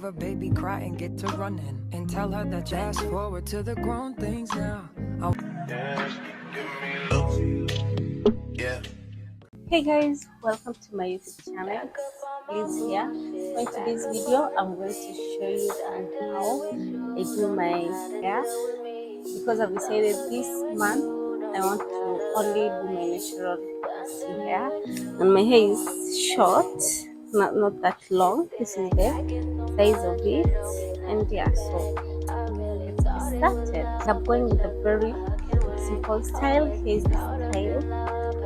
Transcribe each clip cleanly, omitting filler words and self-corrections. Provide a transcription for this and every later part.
A baby cry and get to running and tell her that fast forward to the grown things now. Hey guys, welcome to my YouTube channel. Liz here. So in today's video, I'm going to show you how I do my hair, because I've decided this month I want to only do my natural hair, and my hair is short, not that long. This is the size of it, and yeah, so let's get started. I'm going with a very simple style. Here's the style.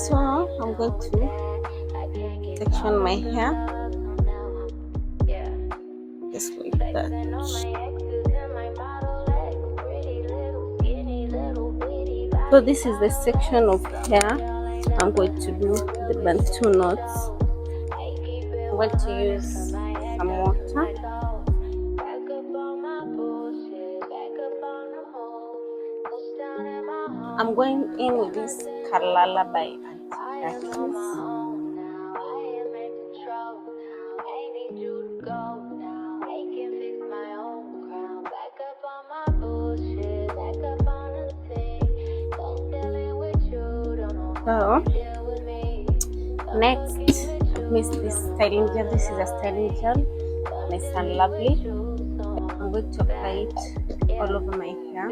So I'm going to section my hair just like that. So this is the section of hair I'm going to do the bantu knots. I'm going to use some water. I'm going in with this lala by girlies. So next, I've missed this styling gel. This is a styling gel, nice and lovely. I'm going to apply it all over my hair.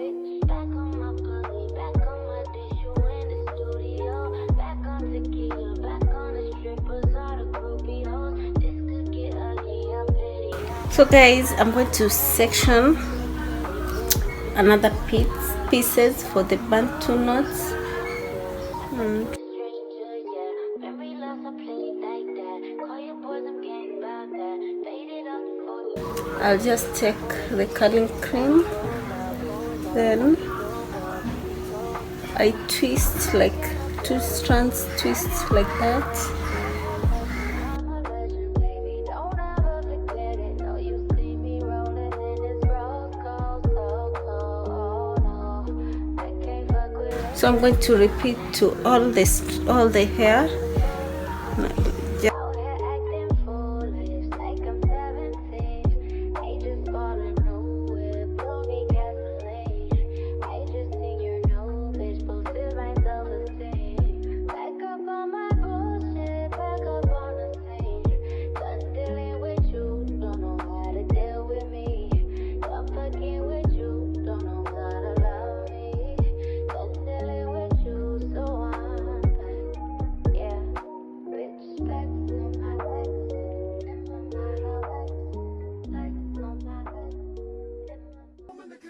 So guys, I'm going to section another pieces for the bantu knots. I'll just take the curling cream, then I twist like 2 strands, twist like that. So I'm going to repeat to all the hair.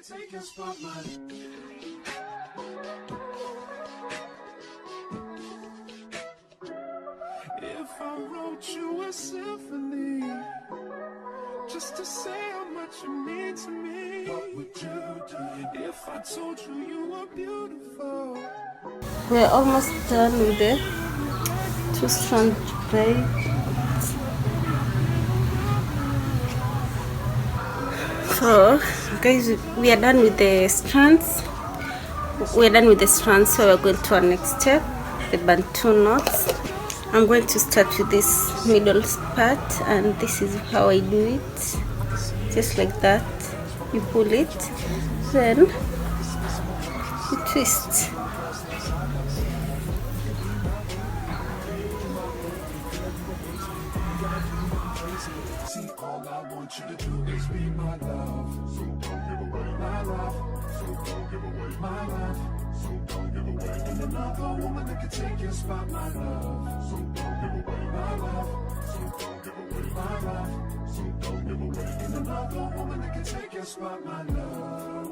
Take your spotlight. If I wrote you a symphony just to say how much you mean to me, what would you do? If I told you you were beautiful. We're almost done with the 2-strand braid. So guys, we are done with the strands. So we're going to our next step, the bantu knots. I'm going to start with this middle part, and this is how I do it. Just like that, you pull it, then you twist. See, all I want you to do is be my love. So don't give away my love. So don't give away my love. So don't give away. And another woman that can take your spot, my love. So don't give away my love. So don't give away my love. So don't give away. And another woman that can take your spot, my love.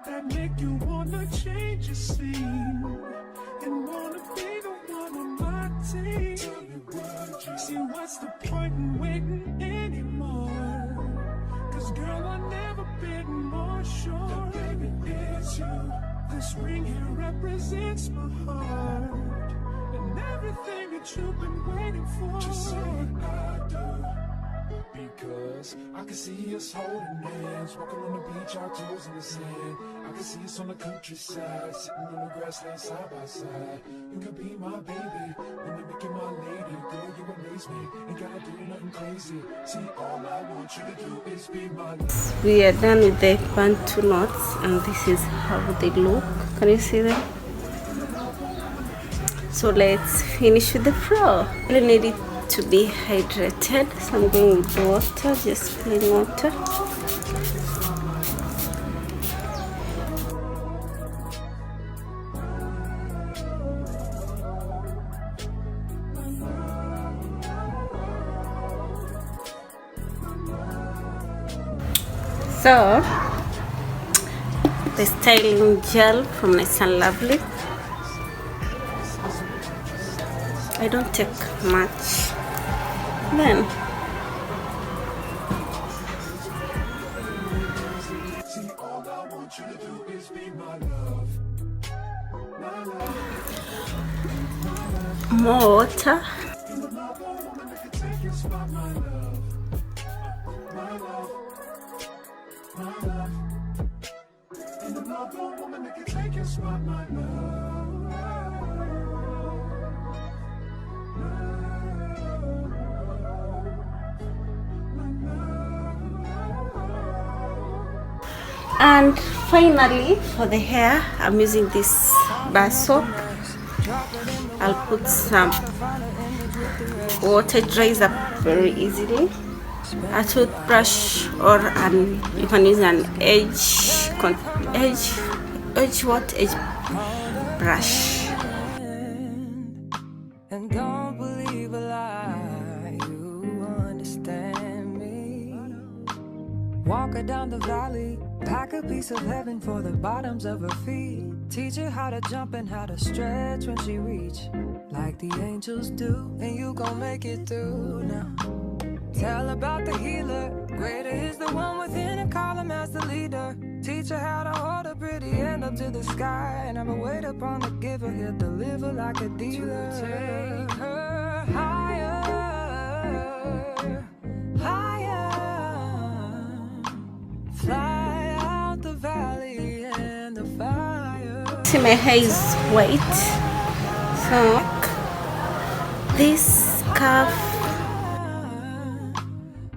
That make you wanna change your scene and wanna be the one on my team. Tell me what you see, what's the point in waiting anymore? Cause girl, I've never been more sure that baby it's you. This ring here represents my heart, and what you've been waiting for. Just say I do. Because I can see us holding hands, walking on the beach, our toes in the sand. I can see us on the countryside, sitting on the grassland side by side. You can be my baby, when you make you my lady. Girl, you amaze me, ain't gotta do nothing crazy. See, all I want you to do is be my love. We are done with the bantu knots, and this is how they look. Can you see them? So let's finish with the fro. I need it to be hydrated, so I'm going with the water, just plain water. So the styling gel from Nice and Lovely. I don't take much. Then See, all I want you to do is be my love. My love. more water. Another woman that can take your spot, my love. My love. My love. And another woman that can take your spot, my love. And finally, for the hair, I'm using this bar soap. I'll put some water, it dries up very easily. A toothbrush, or you can use an edge brush. And don't believe a lie, you understand me. Walk her down the valley, pack a piece of heaven for the bottoms of her feet. Teach her how to jump and how to stretch when she reach, like the angels do, and you gon' make it through now. Tell about the healer, greater is the one within, and call him as the leader. Teach her how to hold a pretty hand up to the sky, and have a wait upon the giver, he'll deliver like a dealer. To take her higher, higher, fly out the valley and the fire. See, my hair is white, so this scarf,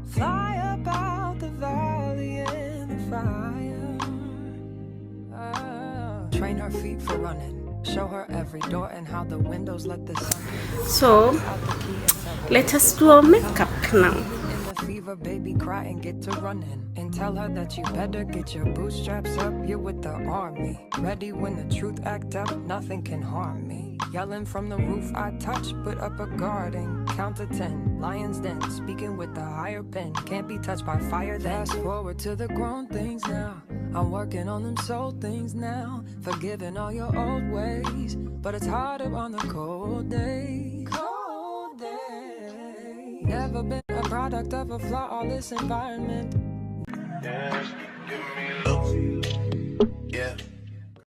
Fly about the valley in the fire. Train her feet for running. Show her every door and how the windows let the sun so out the key and tell her let us do our makeup now. in the fever, baby, cry and get to running. And tell her that you better get your bootstraps up. You're with the army, ready when the truth act up. Nothing can harm me. Yelling from the roof, I touch, put up a guard and count to 10. Lions den, speaking with the higher pen. Can't be touched by fire. Fast forward to the grown things now. I'm working on them soul things now. Forgiving all your old ways, but it's harder on the cold days. Cold days. Never been a product of a flawless environment. Yeah, give me love. Yeah.